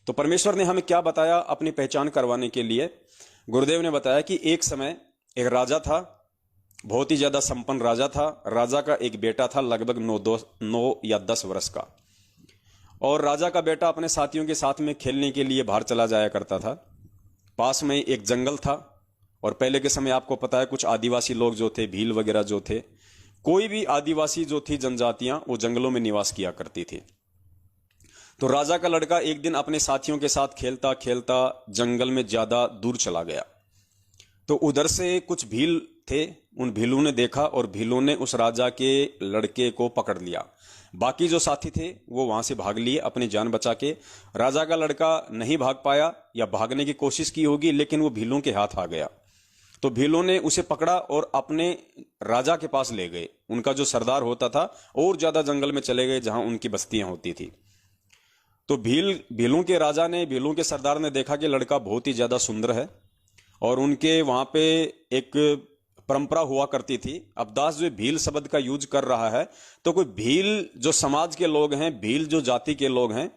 तो परमेश्वर ने हमें क्या बताया अपनी पहचान करवाने के लिए? गुरुदेव ने बताया कि एक समय एक राजा था, बहुत ही ज्यादा संपन्न राजा था। राजा का एक बेटा था लगभग 9 या 10 वर्ष का, और राजा का बेटा अपने साथियों के साथ में खेलने के लिए बाहर चला जाया करता था। पास में एक जंगल था, और पहले के समय आपको पता है कुछ आदिवासी लोग जो थे, भील वगैरह जो थे, कोई भी आदिवासी जो थी जनजातियां, वो जंगलों में निवास किया करती थी। तो राजा का लड़का एक दिन अपने साथियों के साथ खेलता खेलता जंगल में ज्यादा दूर चला गया। तो उधर से कुछ भील थे, उन भीलों ने देखा और भीलों ने उस राजा के लड़के को पकड़ लिया। बाकी जो साथी थे वो वहां से भाग लिए अपनी जान बचा के। राजा का लड़का नहीं भाग पाया, या भागने की कोशिश की होगी, लेकिन वो भीलों के हाथ आ गया। तो भीलों ने उसे पकड़ा और अपने राजा के पास ले गए। उनका जो सरदार होता था, और ज्यादा जंगल में चले गए जहां उनकी बस्तियां होती थी। तो भीलों के राजा ने, भीलों के सरदार ने देखा कि लड़का बहुत ही ज्यादा सुंदर है, और उनके वहां पे एक परंपरा हुआ करती थी। अब दास जो भील शब्द का यूज कर रहा है, तो कोई भील जो समाज के लोग हैं, भील जो जाति के लोग हैं,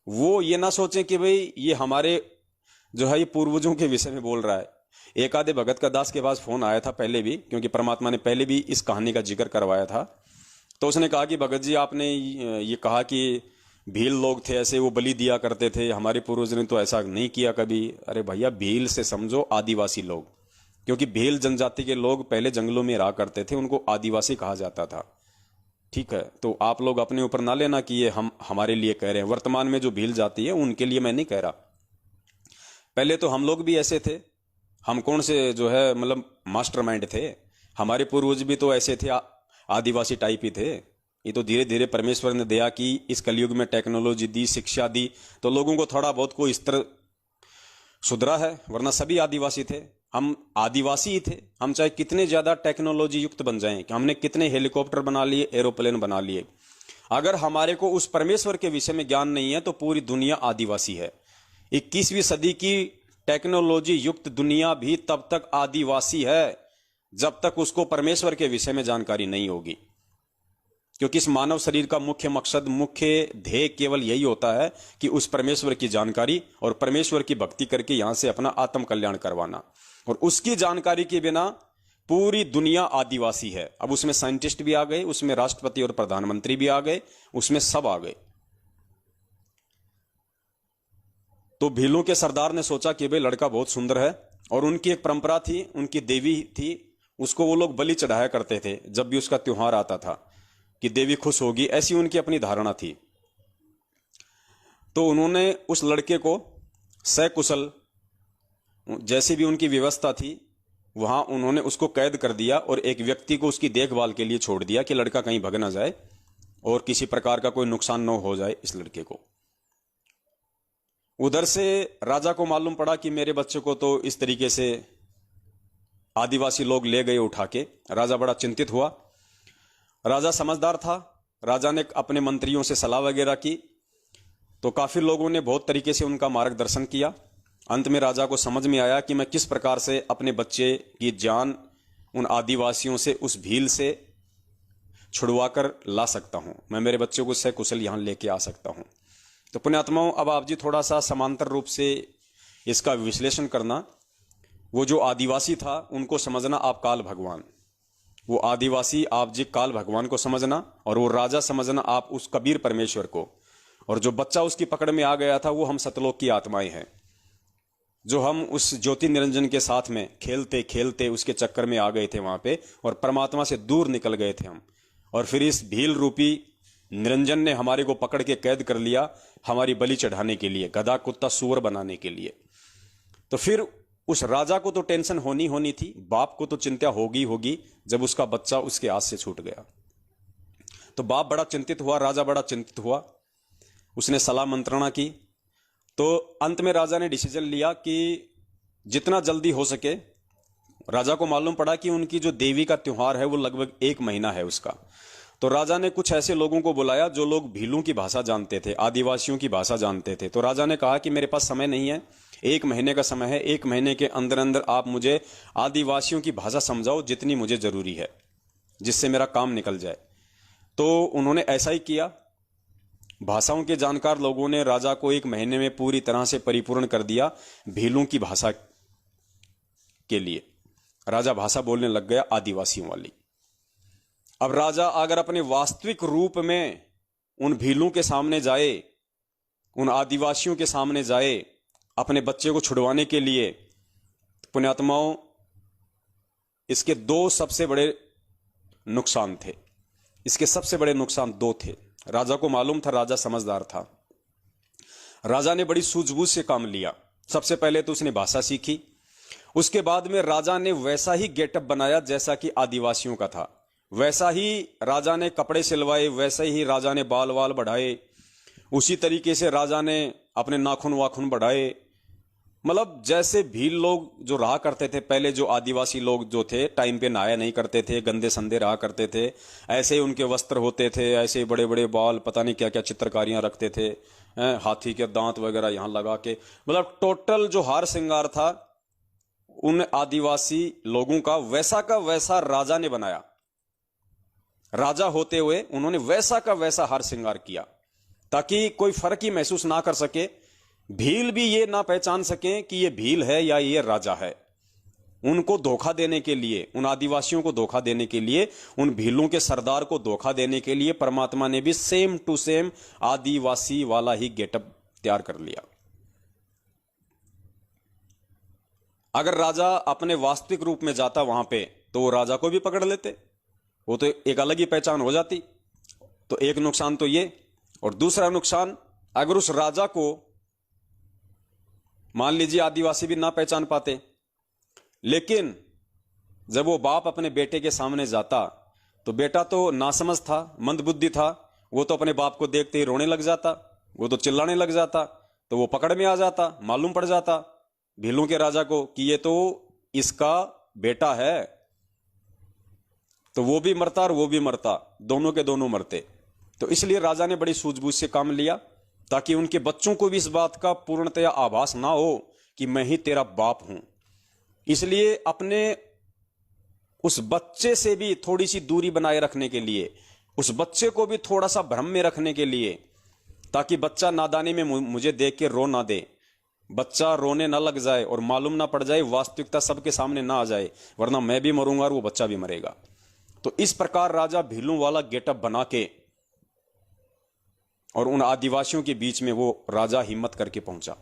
वो ये ना सोचें कि भाई ये हमारे जो है ये पूर्वजों के विषय में बोल रहा है। एक आधे भगत का दास के पास फोन आया था पहले भी, क्योंकि परमात्मा ने पहले भी इस कहानी का जिक्र करवाया था। तो उसने कहा कि भगत जी, आपने ये कहा कि भील लोग थे ऐसे, वो बलि दिया करते थे, हमारे पूर्वज ने तो ऐसा नहीं किया कभी। अरे भैया, भील से समझो आदिवासी लोग, क्योंकि भील जनजाति के लोग पहले जंगलों में रहा करते थे, उनको आदिवासी कहा जाता था। ठीक है, तो आप लोग अपने ऊपर ना लेना कि ये हम हमारे लिए कह रहे हैं। वर्तमान में जो भील जाति है उनके लिए मैं नहीं कह रहा, पहले तो हम लोग भी ऐसे थे। हम कौन से जो है मतलब मास्टरमाइंड थे, हमारे पूर्वज भी तो ऐसे थे, आदिवासी टाइप ही थे। ये तो धीरे धीरे परमेश्वर ने दया की, इस कलयुग में टेक्नोलॉजी दी, शिक्षा दी, तो लोगों को थोड़ा बहुत कोई स्तर सुधरा है, वरना सभी आदिवासी थे। हम आदिवासी ही थे। हम चाहे कितने ज्यादा टेक्नोलॉजी युक्त बन जाएं, कि हमने कितने हेलीकॉप्टर बना लिए, एरोप्लेन बना लिए, अगर हमारे को उस परमेश्वर के विषय में ज्ञान नहीं है तो पूरी दुनिया आदिवासी है। 21वीं सदी की टेक्नोलॉजी युक्त दुनिया भी तब तक आदिवासी है जब तक उसको परमेश्वर के विषय में जानकारी नहीं होगी। क्योंकि इस मानव शरीर का मुख्य मकसद, मुख्य ध्येय केवल यही होता है कि उस परमेश्वर की जानकारी और परमेश्वर की भक्ति करके यहां से अपना आत्म कल्याण करवाना। और उसकी जानकारी के बिना पूरी दुनिया आदिवासी है। अब उसमें साइंटिस्ट भी आ गए, उसमें राष्ट्रपति और प्रधानमंत्री भी आ गए, उसमें सब आ गए। तो भीलों के सरदार ने सोचा कि भाई लड़का बहुत सुंदर है, और उनकी एक परंपरा थी, उनकी देवी थी, उसको वो लोग बलि चढ़ाया करते थे जब भी उसका त्योहार आता था, कि देवी खुश होगी, ऐसी उनकी अपनी धारणा थी। तो उन्होंने उस लड़के को सकुशल, जैसी भी उनकी व्यवस्था थी, वहां उन्होंने उसको कैद कर दिया और एक व्यक्ति को उसकी देखभाल के लिए छोड़ दिया कि लड़का कहीं भग ना जाए और किसी प्रकार का कोई नुकसान न हो जाए इस लड़के को। उधर से राजा को मालूम पड़ा कि मेरे बच्चे को तो इस तरीके से आदिवासी लोग ले गए उठा के। राजा बड़ा चिंतित हुआ। राजा समझदार था, राजा ने अपने मंत्रियों से सलाह वगैरह की, तो काफी लोगों ने बहुत तरीके से उनका मार्गदर्शन किया। अंत में राजा को समझ में आया कि मैं किस प्रकार से अपने बच्चे की जान उन आदिवासियों से, उस भील से छुड़वा कर ला सकता हूं। मैं मेरे बच्चे को सकुशल यहां लेके आ सकता हूं। तो पुण्यात्माओं, अब आप जी थोड़ा सा समांतर रूप से इसका विश्लेषण करना। वो जो आदिवासी था उनको समझना आप काल भगवान, वो आदिवासी आप जी काल भगवान को समझना, और वो राजा समझना आप उस कबीर परमेश्वर को, और जो बच्चा उसकी पकड़ में आ गया था वो हम सतलोक की आत्माएं हैं, जो हम उस ज्योति निरंजन के साथ में खेलते खेलते उसके चक्कर में आ गए थे वहां पे, और परमात्मा से दूर निकल गए थे हम। और फिर इस भील रूपी निरंजन ने हमारे को पकड़ के कैद कर लिया, हमारी बलि चढ़ाने के लिए, गधा कुत्ता सूअर बनाने के लिए। तो फिर उस राजा को तो टेंशन होनी थी, बाप को तो चिंता होगी जब उसका बच्चा उसके हाथ से छूट गया। तो बाप बड़ा चिंतित हुआ, राजा बड़ा चिंतित हुआ, उसने सलाह मंत्रणा की। तो अंत में राजा ने डिसीजन लिया कि जितना जल्दी हो सके, राजा को मालूम पड़ा कि उनकी जो देवी का त्योहार है वो लगभग 1 महीना है उसका। तो राजा ने कुछ ऐसे लोगों को बुलाया जो लोग भीलों की भाषा जानते थे, आदिवासियों की भाषा जानते थे। तो राजा ने कहा कि मेरे पास समय नहीं है, 1 महीने का समय है, 1 महीने के अंदर अंदर आप मुझे आदिवासियों की भाषा समझाओ जितनी मुझे जरूरी है, जिससे मेरा काम निकल जाए। तो उन्होंने ऐसा ही किया। भाषाओं के जानकार लोगों ने राजा को 1 महीने में पूरी तरह से परिपूर्ण कर दिया भीलों की भाषा के लिए। राजा भाषा बोलने लग गया आदिवासियों वाली। अब राजा अगर अपने वास्तविक रूप में उन भीलों के सामने जाए, उन आदिवासियों के सामने जाए अपने बच्चे को छुड़वाने के लिए, पुण्यात्माओं, इसके 2 सबसे बड़े नुकसान थे। इसके सबसे बड़े नुकसान 2 थे। राजा को मालूम था, राजा समझदार था। राजा ने बड़ी सूझबूझ से काम लिया। सबसे पहले तो उसने भाषा सीखी, उसके बाद में राजा ने वैसा ही गेटअप बनाया जैसा कि आदिवासियों का था। वैसा ही राजा ने कपड़े सिलवाए, वैसे ही राजा ने बाल वाल बढ़ाए, उसी तरीके से राजा ने अपने नाखून वाखून बढ़ाए। मतलब जैसे भील लोग जो रहा करते थे पहले, जो आदिवासी लोग जो थे टाइम पे नहाया नहीं करते थे, गंदे संदे रहा करते थे, ऐसे ही उनके वस्त्र होते थे, ऐसे बड़े बड़े बाल, पता नहीं क्या क्या चित्रकारियां रखते थे, हाथी के दांत वगैरह यहां लगा के, मतलब टोटल जो हार श्रृंगार था उन आदिवासी लोगों का वैसा राजा ने बनाया। राजा होते हुए उन्होंने वैसा का वैसा हार श्रृंगार किया ताकि कोई फर्क ही महसूस ना कर सके, भील भी ये ना पहचान सकें कि ये भील है या ये राजा है। उनको धोखा देने के लिए, उन आदिवासियों को धोखा देने के लिए, उन भीलों के सरदार को धोखा देने के लिए परमात्मा ने भी सेम टू सेम आदिवासी वाला ही गेटअप तैयार कर लिया। अगर राजा अपने वास्तविक रूप में जाता वहां पे तो वो राजा को भी पकड़ लेते, वो तो एक अलग ही पहचान हो जाती। तो एक नुकसान तो ये, और दूसरा नुकसान, अगर उस राजा को मान लीजिए आदिवासी भी ना पहचान पाते, लेकिन जब वो बाप अपने बेटे के सामने जाता तो बेटा तो नासमझ था, मंदबुद्धि था, वो तो अपने बाप को देखते ही रोने लग जाता, वो तो चिल्लाने लग जाता, तो वो पकड़ में आ जाता, मालूम पड़ जाता भीलों के राजा को कि ये तो इसका बेटा है, तो वो भी मरता और वो भी मरता, दोनों के दोनों मरते। तो इसलिए राजा ने बड़ी सूझबूझ से काम लिया ताकि उनके बच्चों को भी इस बात का पूर्णतया आभास ना हो कि मैं ही तेरा बाप हूं। इसलिए अपने उस बच्चे से भी थोड़ी सी दूरी बनाए रखने के लिए, उस बच्चे को भी थोड़ा सा भ्रम में रखने के लिए, ताकि बच्चा नादानी में मुझे देख के रो ना दे, बच्चा रोने ना लग जाए और मालूम ना पड़ जाए, वास्तविकता सबके सामने ना आ जाए, वरना मैं भी मरूंगा और वो बच्चा भी मरेगा। तो इस प्रकार राजा भीलों वाला गेटअप बना के और उन आदिवासियों के बीच में वो राजा हिम्मत करके पहुंचा।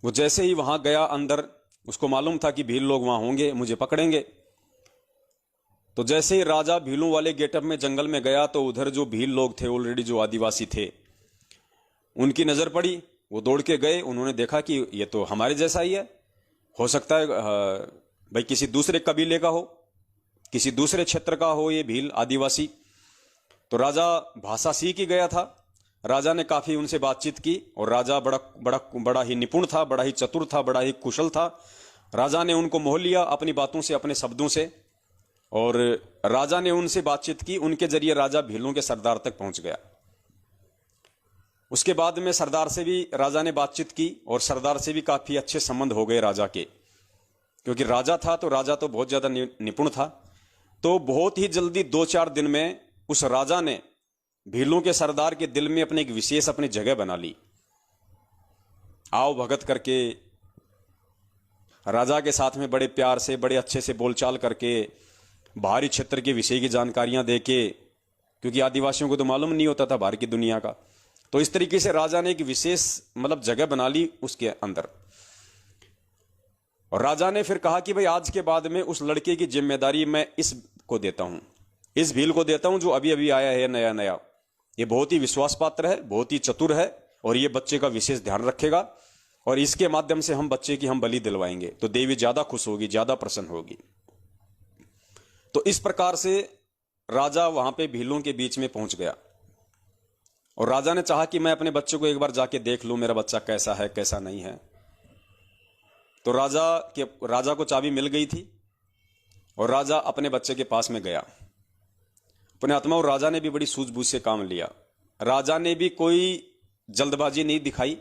वो जैसे ही वहां गया अंदर, उसको मालूम था कि भील लोग वहां होंगे, मुझे पकड़ेंगे। तो जैसे ही राजा भीलों वाले गेटअप में जंगल में गया तो उधर जो भील लोग थे ऑलरेडी, जो आदिवासी थे, उनकी नजर पड़ी, वो दौड़ के गए। उन्होंने देखा कि ये तो हमारे जैसा ही है, हो सकता है भाई किसी दूसरे कबीले का हो, किसी दूसरे क्षेत्र का हो ये भील आदिवासी। तो राजा भाषा सीख ही गया था, राजा ने काफी उनसे बातचीत की और राजा बड़ा ही निपुण था, बड़ा ही चतुर था, बड़ा ही कुशल था। राजा ने उनको मोह लिया अपनी बातों से, अपने शब्दों से, और राजा ने उनसे बातचीत की। उनके जरिए राजा भीलों के सरदार तक पहुंच गया। उसके बाद में सरदार से भी राजा ने बातचीत की और सरदार से भी काफी अच्छे संबंध हो गए राजा के, क्योंकि राजा था तो राजा तो बहुत ज्यादा निपुण था। तो बहुत ही जल्दी 2-4 दिन में उस राजा ने भीलों के सरदार के दिल में अपने एक विशेष अपनी जगह बना ली। आओ भगत करके राजा के साथ में बड़े प्यार से, बड़े अच्छे से बोलचाल करके, बाहरी क्षेत्र के विषय की जानकारियां देके, क्योंकि आदिवासियों को तो मालूम नहीं होता था बाहर की दुनिया का। तो इस तरीके से राजा ने एक विशेष मतलब जगह बना ली उसके अंदर। और राजा ने फिर कहा कि भाई आज के बाद में उस लड़के की जिम्मेदारी मैं इसको देता हूं, इस भील को देता हूं जो अभी अभी आया है नया नया। ये बहुत ही विश्वास पात्र है, बहुत ही चतुर है, और ये बच्चे का विशेष ध्यान रखेगा, और इसके माध्यम से हम बच्चे की हम बलि दिलवाएंगे तो देवी ज्यादा खुश होगी, ज्यादा प्रसन्न होगी। तो इस प्रकार से राजा वहां पे भीलों के बीच में पहुंच गया और राजा ने चाहा कि मैं अपने बच्चे को एक बार जाके देख लूं, मेरा बच्चा कैसा है कैसा नहीं है। तो राजा को चाबी मिल गई थी और राजा अपने बच्चे के पास में गया। अपने आत्मा और राजा ने भी बड़ी सूझबूझ से काम लिया। राजा ने भी कोई जल्दबाजी नहीं दिखाई,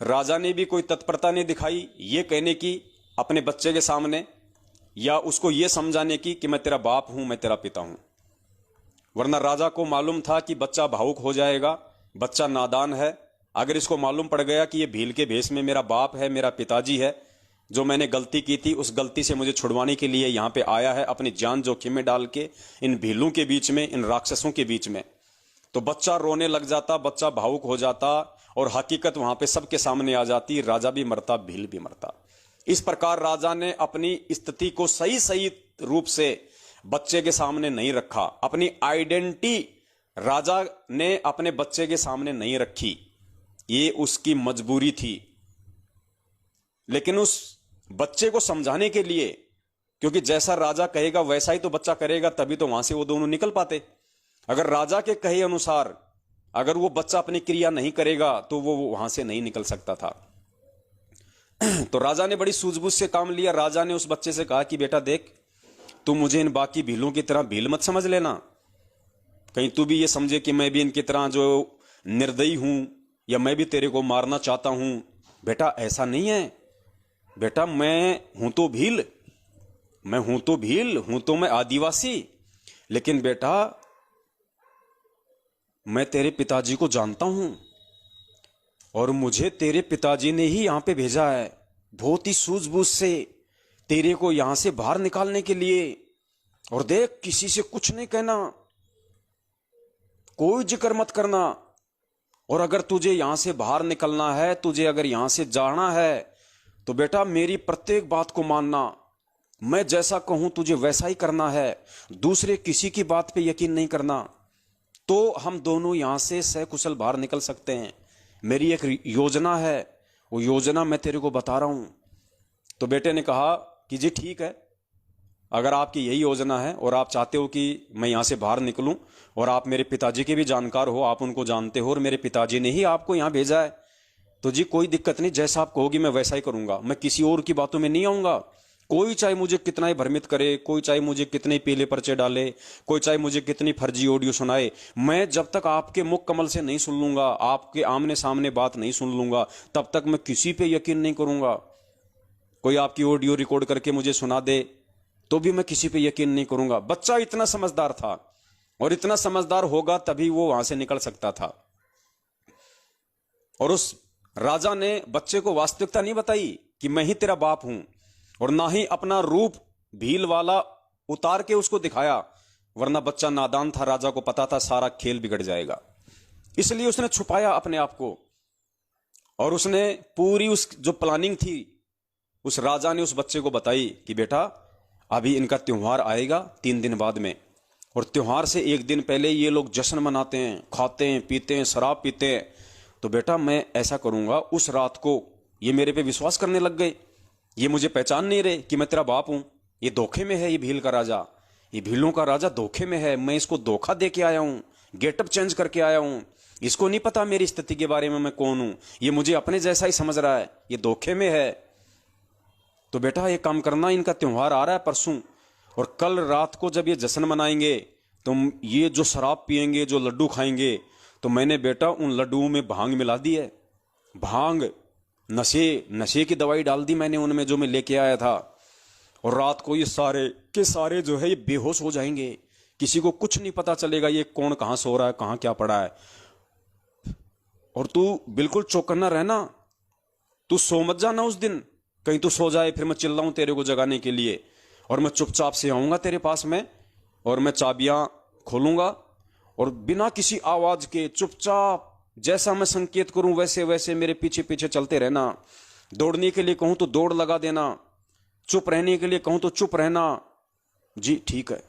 राजा ने भी कोई तत्परता नहीं दिखाई ये कहने की अपने बच्चे के सामने, या उसको ये समझाने की कि मैं तेरा बाप हूं, मैं तेरा पिता हूं। वरना राजा को मालूम था कि बच्चा भावुक हो जाएगा, बच्चा नादान है। अगर इसको मालूम पड़ गया कि ये भील के भेष में मेरा बाप है, मेरा पिताजी है, जो मैंने गलती की थी उस गलती से मुझे छुड़वाने के लिए यहाँ पे आया है, अपनी जान जोखिम में डाल के इन भीलों के बीच में, इन राक्षसों के बीच में, तो बच्चा रोने लग जाता, बच्चा भावुक हो जाता और हकीकत वहां पे सबके सामने आ जाती, राजा भी मरता, भील भी मरता। इस प्रकार राजा ने अपनी स्थिति को सही सही रूप से बच्चे के सामने नहीं रखा, अपनी आइडेंटिटी राजा ने अपने बच्चे के सामने नहीं रखी, ये उसकी मजबूरी थी। लेकिन उस बच्चे को समझाने के लिए, क्योंकि जैसा राजा कहेगा वैसा ही तो बच्चा करेगा, तभी तो वहां से वो दोनों निकल पाते। अगर राजा के कहे अनुसार अगर वो बच्चा अपनी क्रिया नहीं करेगा तो वो वहां से नहीं निकल सकता था। तो राजा ने बड़ी सूझबूझ से काम लिया। राजा ने उस बच्चे से कहा कि बेटा देख, तू मुझे इन बाकी भीलों की तरह भील मत समझ लेना, कहीं तू भी ये समझे कि मैं भी इनकी तरह जो निर्दयी हूं या मैं भी तेरे को मारना चाहता हूं। बेटा ऐसा नहीं है, बेटा मैं हूं तो भील, हूं तो मैं आदिवासी, लेकिन बेटा मैं तेरे पिताजी को जानता हूं और मुझे तेरे पिताजी ने ही यहां पे भेजा है, बहुत ही सूझबूझ से तेरे को यहां से बाहर निकालने के लिए। और देख, किसी से कुछ नहीं कहना, कोई जिक्र मत करना, और अगर तुझे यहां से बाहर निकलना है, तुझे अगर यहां से जाना है, तो बेटा मेरी प्रत्येक बात को मानना, मैं जैसा कहूं तुझे वैसा ही करना है, दूसरे किसी की बात पे यकीन नहीं करना, तो हम दोनों यहां से सकुशल बाहर निकल सकते हैं। मेरी एक योजना है, वो योजना मैं तेरे को बता रहा हूं। तो बेटे ने कहा कि जी ठीक है, अगर आपकी यही योजना है और आप चाहते हो कि मैं यहां से बाहर निकलूं, और आप मेरे पिताजी के भी जानकार हो, आप उनको जानते हो और मेरे पिताजी ने ही आपको यहां भेजा है, तो जी कोई दिक्कत नहीं, जैसा आप कहोगी मैं वैसा ही करूंगा, मैं किसी और की बातों में नहीं आऊंगा। कोई चाहे मुझे कितना ही भ्रमित करे, कोई चाहे मुझे कितने पीले पर्चे डाले, कोई चाहे मुझे कितनी फर्जी ऑडियो सुनाए, मैं जब तक आपके मुख कमल से नहीं सुन लूंगा, आपके आमने सामने बात नहीं सुन लूंगा, तब तक मैं किसी पे यकीन नहीं करूंगा। कोई आपकी ऑडियो रिकॉर्ड करके मुझे सुना दे तो भी मैं किसी पे यकीन नहीं करूंगा। बच्चा इतना समझदार था, और इतना समझदार होगा तभी वो वहां से निकल सकता था। और उस राजा ने बच्चे को वास्तविकता नहीं बताई कि मैं ही तेरा बाप हूं, और ना ही अपना रूप भील वाला उतार के उसको दिखाया, वरना बच्चा नादान था, राजा को पता था सारा खेल बिगड़ जाएगा, इसलिए उसने छुपाया अपने आप को। और उसने पूरी उस जो प्लानिंग थी उस राजा ने उस बच्चे को बताई कि बेटा अभी इनका त्योहार आएगा 3 दिन बाद में, और त्योहार से 1 दिन पहले ये लोग जश्न मनाते हैं, खाते हैं, पीते हैं, शराब पीते हैं, तो बेटा मैं ऐसा करूंगा, उस रात को ये मेरे पे विश्वास करने लग गए, ये मुझे पहचान नहीं रहे कि मैं तेरा बाप हूं, ये धोखे में है, ये भील का राजा, ये भीलों का राजा धोखे में है, मैं इसको धोखा दे के आया हूं, गेटअप चेंज करके आया हूं, इसको नहीं पता मेरी स्थिति के बारे में मैं कौन हूं, ये मुझे अपने जैसा ही समझ रहा है, ये धोखे में है। तो बेटा ये काम करना, इनका त्योहार आ रहा है परसों, और कल रात को जब ये जश्न मनाएंगे तो ये जो शराब पिएंगे, जो लड्डू खाएंगे, तो मैंने बेटा उन लड्डुओं में भांग मिला दी है, भांग नशे की दवाई डाल दी मैंने उनमें जो मैं लेके आया था, और रात को ये सारे के सारे जो है ये बेहोश हो जाएंगे, किसी को कुछ नहीं पता चलेगा ये कौन कहां सो रहा है, कहां क्या पड़ा है। और तू बिल्कुल चौकन्ना रहना, तू सो मत जाना उस दिन, कहीं तू सो जाए फिर मैं चिल्लाऊं तेरे को जगाने के लिए, और मैं चुपचाप से आऊंगा तेरे पास में, और मैं चाबियां खोलूंगा, और बिना किसी आवाज के चुपचाप जैसा मैं संकेत करूं वैसे वैसे मेरे पीछे पीछे चलते रहना। दौड़ने के लिए कहूं तो दौड़ लगा देना, चुप रहने के लिए कहूं तो चुप रहना। जी ठीक है,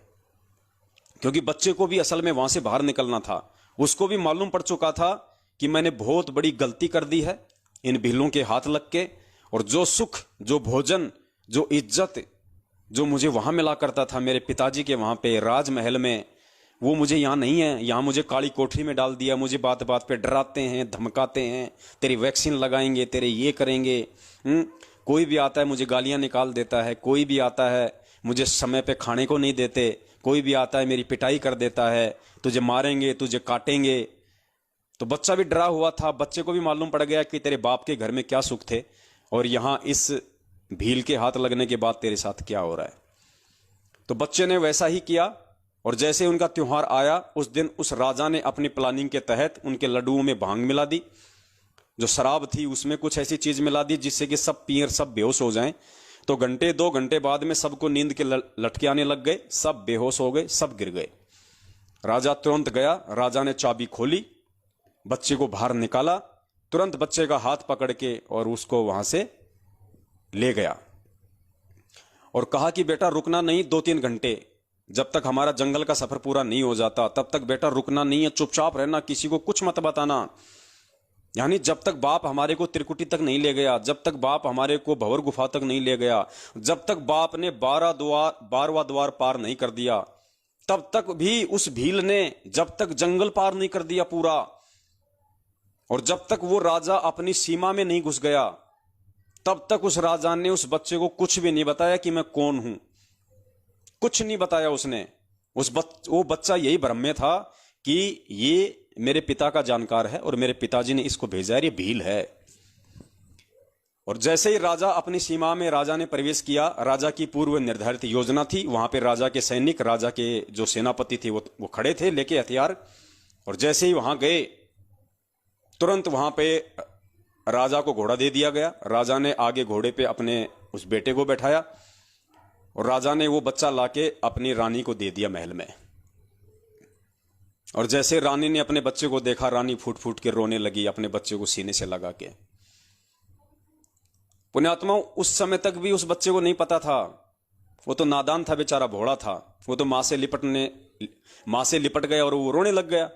क्योंकि बच्चे को भी असल में वहां से बाहर निकलना था, उसको भी मालूम पड़ चुका था कि मैंने बहुत बड़ी गलती कर दी है इन भीलों के हाथ लग के, और जो सुख, जो भोजन, जो इज्जत जो मुझे वहां मिला करता था मेरे पिताजी के वहां पे राजमहल में, वो मुझे यहां नहीं है। यहां मुझे काली कोठरी में डाल दिया, मुझे बात बात पे डराते हैं, धमकाते हैं, तेरी वैक्सीन लगाएंगे, तेरे ये करेंगे। कोई भी आता है मुझे गालियां निकाल देता है, कोई भी आता है मुझे समय पे खाने को नहीं देते, कोई भी आता है मेरी पिटाई कर देता है, तुझे मारेंगे, तुझे काटेंगे। तो बच्चा भी डरा हुआ था, बच्चे को भी मालूम पड़ गया कि तेरे बाप के घर में क्या सुख थे, और यहां इस भील के हाथ लगने के बाद तेरे साथ क्या हो रहा है। तो बच्चे ने वैसा ही किया, और जैसे उनका त्योहार आया, उस दिन उस राजा ने अपनी प्लानिंग के तहत उनके लड्डुओं में भांग मिला दी, जो शराब थी उसमें कुछ ऐसी चीज मिला दी जिससे कि सब पियर सब बेहोश हो जाएं। तो घंटे 2 घंटे बाद में सबको नींद के लटके आने लग गए, सब बेहोश हो गए, सब गिर गए। राजा तुरंत गया, राजा ने चाबी खोली, बच्चे को बाहर निकाला, तुरंत बच्चे का हाथ पकड़ के और उसको वहां से ले गया और कहा कि बेटा रुकना नहीं, 2-3 घंटे, जब तक हमारा जंगल का सफर पूरा नहीं हो जाता तब तक बेटा रुकना नहीं है, चुपचाप रहना, किसी को कुछ मत बताना। यानी जब तक बाप हमारे को त्रिकुटी तक नहीं ले गया, जब तक बाप हमारे को भंवर गुफा तक नहीं ले गया, जब तक बाप ने 12वां द्वार पार नहीं कर दिया, तब तक भी उस भील ने जब तक जंगल पार नहीं कर दिया पूरा, और जब तक वो राजा अपनी सीमा में नहीं घुस गया, तब तक उस राजा ने उस बच्चे को कुछ भी नहीं बताया कि मैं कौन हूं, कुछ नहीं बताया उसने। वो बच्चा यही भ्रम में था कि ये मेरे पिता का जानकार है और मेरे पिताजी ने इसको भेजा है, ये भील है। और जैसे ही राजा अपनी सीमा में राजा ने प्रवेश किया, राजा की पूर्व निर्धारित योजना थी, वहां पे राजा के सैनिक, राजा के जो सेनापति थे वो खड़े थे लेके हथियार, और जैसे ही वहां गए तुरंत वहां पे राजा को घोड़ा दे दिया गया। राजा ने आगे घोड़े पे अपने उस बेटे को बैठाया और राजा ने वो बच्चा लाके अपनी रानी को दे दिया महल में। और जैसे रानी ने अपने बच्चे को देखा, रानी फूट फूट के रोने लगी, अपने बच्चे को सीने से लगा के। पुण्यात्मा, उस समय तक भी उस बच्चे को नहीं पता था, वो तो नादान था बेचारा, भोला था, वो तो मां से लिपट गया और वो रोने लग गया।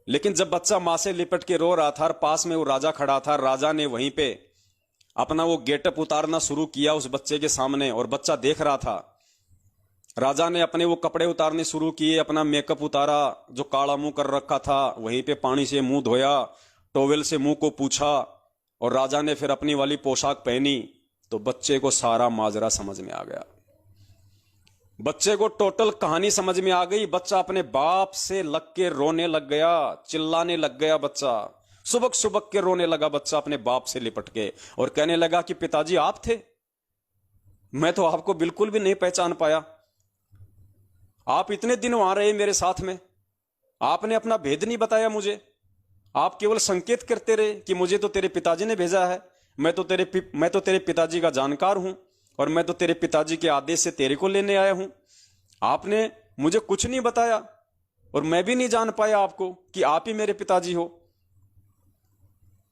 लेकिन जब बच्चा मां से लिपट के रो रहा था और पास में वो राजा खड़ा था, राजा ने वहीं पे अपना वो गेटअप उतारना शुरू किया उस बच्चे के सामने, और बच्चा देख रहा था। राजा ने अपने वो कपड़े उतारने शुरू किए, अपना मेकअप उतारा, जो काला मुंह कर रखा था वहीं पे पानी से मुंह धोया, टॉवेल से मुंह को पूछा, और राजा ने फिर अपनी वाली पोशाक पहनी। तो बच्चे को सारा माजरा समझ में आ गया, बच्चे को टोटल कहानी समझ में आ गई। बच्चा अपने बाप से लग के रोने लग गया, चिल्लाने लग गया बच्चा, सुबक सुबक के रोने लगा बच्चा अपने बाप से लिपट के, और कहने लगा कि पिताजी आप थे, मैं तो आपको बिल्कुल भी नहीं पहचान पाया, आप इतने दिन वहां रहे मेरे साथ में, आपने अपना भेद नहीं बताया मुझे, आप केवल संकेत करते रहे कि मुझे तो तेरे पिताजी ने भेजा है, मैं तो तेरे पिताजी का जानकार हूं, और मैं तो तेरे पिताजी के आदेश से तेरे को लेने आया हूं। आपने मुझे कुछ नहीं बताया और मैं भी नहीं जान पाया आपको कि आप ही मेरे पिताजी हो।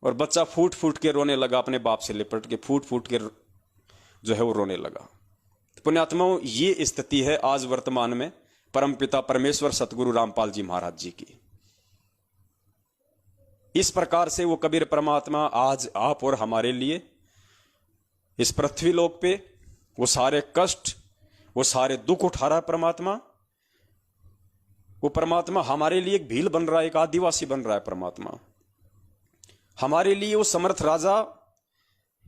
और बच्चा फूट फूट के रोने लगा, अपने बाप से लिपट के फूट फूट के जो है वो रोने लगा। पुण्यात्माओं, ये स्थिति है आज वर्तमान में परमपिता परमेश्वर सतगुरु रामपाल जी महाराज जी की। इस प्रकार से वो कबीर परमात्मा आज आप और हमारे लिए इस पृथ्वी लोक पे वो सारे कष्ट, वो सारे दुख उठा रहा है परमात्मा। वो परमात्मा हमारे लिए एक भील बन रहा है, एक आदिवासी बन रहा है परमात्मा। हमारे लिए वो समर्थ राजा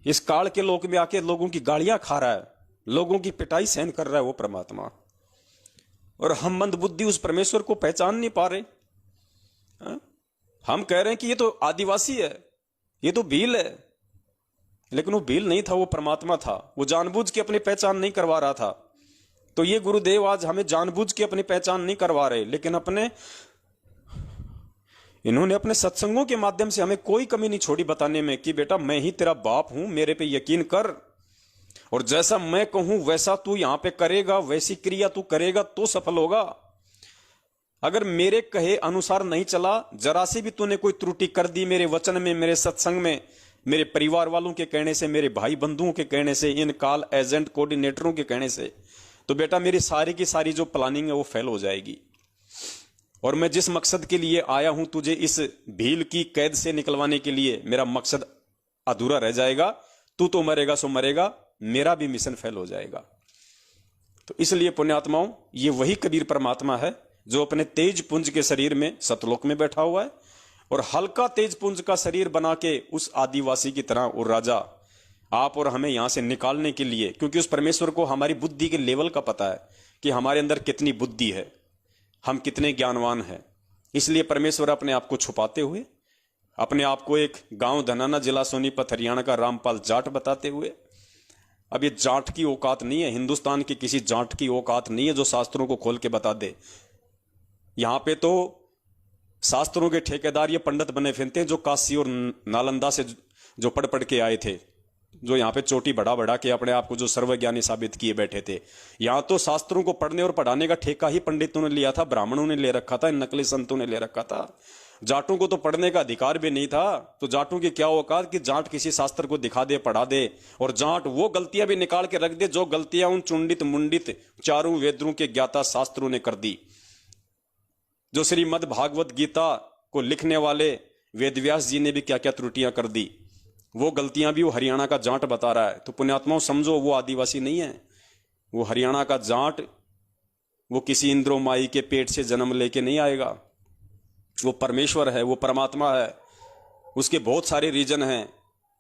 इस काल के लोक में आके लोगों की गालियां खा रहा है, लोगों की पिटाई सहन कर रहा है वो परमात्मा। और हम मंदबुद्धि उस परमेश्वर को पहचान नहीं पा रहे। हम कह रहे हैं कि ये तो आदिवासी है, ये तो भील है, लेकिन वो भील नहीं था, वो परमात्मा था। वो जानबूझ के अपनी पहचान नहीं करवा रहा था। तो ये गुरुदेव आज हमें जानबूझ के अपनी पहचान नहीं करवा रहे, लेकिन इन्होंने अपने सत्संगों के माध्यम से हमें कोई कमी नहीं छोड़ी बताने में कि बेटा मैं ही तेरा बाप हूं, मेरे पे यकीन कर, और जैसा मैं कहूं वैसा तू यहां पे करेगा, वैसी क्रिया तू करेगा तो सफल होगा। अगर मेरे कहे अनुसार नहीं चला, जरा सी भी तूने कोई त्रुटि कर दी मेरे वचन में, मेरे सत्संग में, मेरे परिवार वालों के कहने से, मेरे भाई बंधुओं के कहने से, इन कॉल एजेंट कोऑर्डिनेटरों के कहने से, तो बेटा मेरी सारी की सारी जो प्लानिंग है वो फेल हो जाएगी। और मैं जिस मकसद के लिए आया हूं, तुझे इस भील की कैद से निकलवाने के लिए, मेरा मकसद अधूरा रह जाएगा। तू तो मरेगा सो मरेगा, मेरा भी मिशन फेल हो जाएगा। तो इसलिए पुण्यात्माओं, ये वही कबीर परमात्मा है जो अपने तेज पुंज के शरीर में सतलोक में बैठा हुआ है, और हल्का तेज पुंज का शरीर बना के उस आदिवासी की तरह वो राजा आप और हमें यहां से निकालने के लिए, क्योंकि उस परमेश्वर को हमारी बुद्धि के लेवल का पता है कि हमारे अंदर कितनी बुद्धि है, हम कितने ज्ञानवान हैं। इसलिए परमेश्वर अपने आप को छुपाते हुए, अपने आप को एक गांव धनाना, जिला सोनीपत, हरियाणा का रामपाल जाट बताते हुए अब ये जाट की औकात नहीं है, हिंदुस्तान की किसी जाट की औकात नहीं है जो शास्त्रों को खोल के बता दे। यहां पे तो शास्त्रों के ठेकेदार ये पंडित बने फिरते हैं जो काशी और नालंदा से जो पढ़ पढ़ के आए थे, जो यहाँ पे चोटी बढ़ा बढ़ा के अपने आप को जो सर्वज्ञानी साबित किए बैठे थे। यहाँ तो शास्त्रों को पढ़ने और पढ़ाने का ठेका ही पंडितों ने लिया था, ब्राह्मणों ने ले रखा था, इन नकली संतों ने ले रखा था। जाटों को तो पढ़ने का अधिकार भी नहीं था। तो जाटों की क्या औकात कि जाट किसी शास्त्र को दिखा दे, पढ़ा दे, और जाट वो गलतियां भी निकाल के रख दे जो गलतियां उन चुंडित मुंडित चारों वेदों के ज्ञाता शास्त्रों ने कर दी। जो श्रीमद् भागवत गीता को लिखने वाले वेदव्यास जी ने भी क्या क्या त्रुटियां कर दी, वो गलतियां भी वो हरियाणा का जाट बता रहा है। तो पुण्यात्माओं समझो, वो आदिवासी नहीं है, वो हरियाणा का जाट, वो किसी इंद्रो माई के पेट से जन्म लेके नहीं आएगा। वो परमेश्वर है, वो परमात्मा है, उसके बहुत सारे रीजन हैं।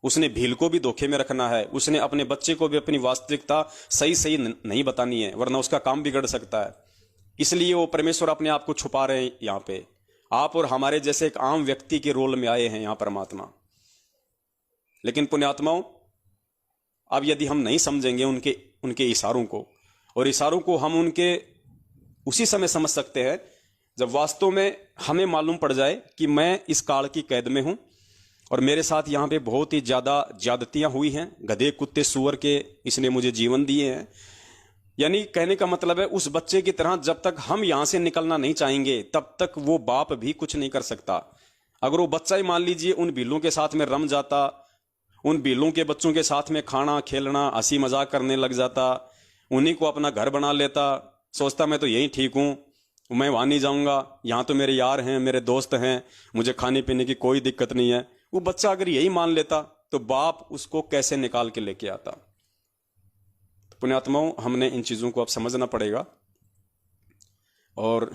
उसने भील को भी धोखे में रखना है, उसने अपने बच्चे को भी अपनी वास्तविकता सही सही नहीं बतानी है, वरना उसका काम बिगड़ सकता है। इसलिए वो परमेश्वर अपने आप को छुपा रहे हैं। यहाँ पे आप और हमारे जैसे एक आम व्यक्ति के रोल में आए हैं यहाँ परमात्मा। लेकिन पुण्यात्माओं, अब यदि हम नहीं समझेंगे उनके इशारों को, और इशारों को हम उनके उसी समय समझ सकते हैं जब वास्तव में हमें मालूम पड़ जाए कि मैं इस काल की कैद में हूं और मेरे साथ यहाँ पे बहुत ही ज्यादा ज्यादतियां हुई हैं, गधे कुत्ते सुअर के इसने मुझे जीवन दिए हैं। यानी कहने का मतलब है, उस बच्चे की तरह जब तक हम यहां से निकलना नहीं चाहेंगे तब तक वो बाप भी कुछ नहीं कर सकता। अगर वो बच्चा ही मान लीजिए उन भीलों के साथ में रम जाता, उन भीलों के बच्चों के साथ में खाना खेलना हंसी मजाक करने लग जाता, उन्हीं को अपना घर बना लेता, सोचता मैं तो यही ठीक हूं, मैं वहां नहीं जाऊंगा, यहां तो मेरे यार हैं, मेरे दोस्त हैं, मुझे खाने पीने की कोई दिक्कत नहीं है, वो बच्चा अगर यही मान लेता तो बाप उसको कैसे निकाल के लेके आता। तो पुण्यात्माओं, हमने इन चीजों को अब समझना पड़ेगा। और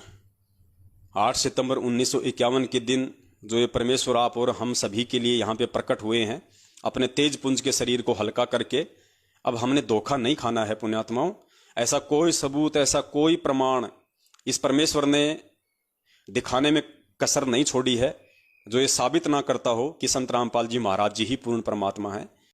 8 सितंबर 1951 के दिन जो ये परमेश्वर आप और हम सभी के लिए यहाँ पे प्रकट हुए हैं, अपने तेज पुंज के शरीर को हल्का करके, अब हमने धोखा नहीं खाना है पुण्यात्माओं। ऐसा कोई सबूत, ऐसा कोई प्रमाण इस परमेश्वर ने दिखाने में कसर नहीं छोड़ी है जो ये साबित ना करता हो कि संत रामपाल जी महाराज जी ही पूर्ण परमात्मा है।